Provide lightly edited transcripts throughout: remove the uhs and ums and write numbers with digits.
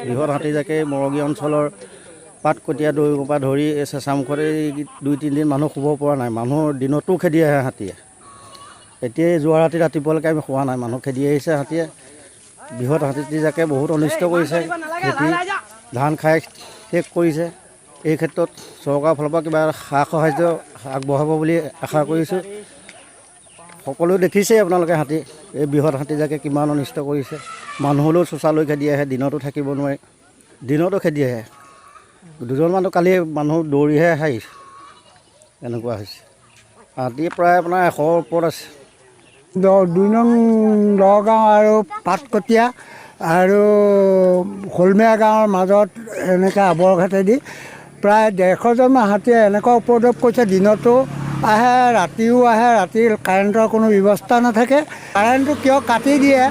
বৃহৎ হাতীজাকে মৰগী অঞ্চলৰ পাতকটীয়া দৈৰ পৰা ধৰি চেঁচামুখত এই 2-3 দিন মানুহ শুব পৰা নাই। মানুহৰ দিনতো খেদি আহে হাতীয়ে। এতিয়া যোৱা ৰাতি ৰাতিপুৱালৈকে আমি শুৱা নাই, মানুহ খেদি আহিছে হাতীয়ে। বৃহৎ হাতীজাকে বহুত অনিষ্ট কৰিছে, খেতি ধান খাই শেষ কৰিছে। এই ক্ষেত্ৰত চৰকাৰৰ ফালৰ পৰা কিবা সা সাহাৰ্য আগবঢ়াব বুলি আশা কৰিছোঁ। সকলোৱে দেখিছেই আপোনালোকে হাতী, এই বৃহৎ হাতীজাকে কিমান অনিষ্ট কৰিছে। মানুহলৈও চোঁচালৈ খেদি আহে, দিনতো থাকিব নোৱাৰে, দিনতো খেদি আহে। 2জন মানুহ কালি মানুহ দৌৰিহে আহিছে, এনেকুৱা হৈছে। হাতী প্ৰায় আপোনাৰ 100ৰ ওপৰত আছে। 2 নং নগাঁও আৰু পাতকটীয়া আৰু শলমীয়া গাঁৱৰ মাজত এনেকৈ আৱৰঘাটেদি প্ৰায় 150জনমান হাতীয়ে এনেকুৱা উপদ্ৰৱ কৰিছে। দিনতো আহে, ৰাতিও আহে। ৰাতিৰ কাৰেণ্টৰ কোনো ব্যৱস্থা নাথাকে। কাৰেণ্টটো কিয় কাটি দিয়ে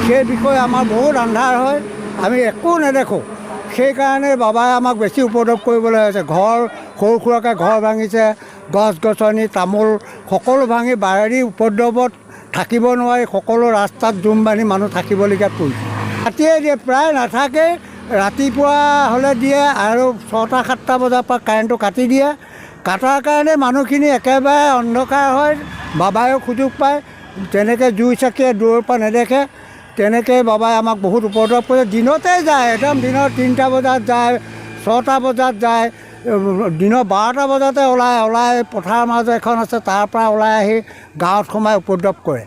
সেই বিষয়ে আমাৰ বহুত আন্ধাৰ হয়, আমি একো নেদেখোঁ। সেইকাৰণে বাবাই আমাক বেছি উপদ্ৰৱ কৰিবলৈ হৈছে। ঘৰ সৰু সুৰাকৈ ঘৰ ভাঙিছে, গছ গছনি তামোল সকলো ভাঙি বাৰীৰ উপদ্ৰৱত থাকিব নোৱাৰি সকলো ৰাস্তাত জুম বান্ধি মানুহ থাকিবলগীয়া পৰিছে। হাতীয়ে দিয়ে প্ৰায় নাথাকেই, ৰাতিপুৱা হ'লে দিয়ে আৰু 6টা-7টা বজাৰ পৰা কাৰেণ্টটো কাটি দিয়ে। কাটাৰ কাৰণে মানুহখিনি একেবাৰে অন্ধকাৰ হয়। বাবাইও সুযোগ পায়, তেনেকৈ জুই চাকিয়ে দূৰৰ পৰা নেদেখে। তেনেকৈ বাবাই আমাক বহুত উপদ্ৰৱ কৰে। দিনতে যায়, একদম দিনৰ 3টা বজাত যায়, 6টা বজাত যায়, দিনৰ 12টা বজাতে ওলাই পথাৰৰ মাজত এখন আছে, তাৰ পৰা ওলাই আহি গাঁৱত সোমাই উপদ্ৰৱ কৰে।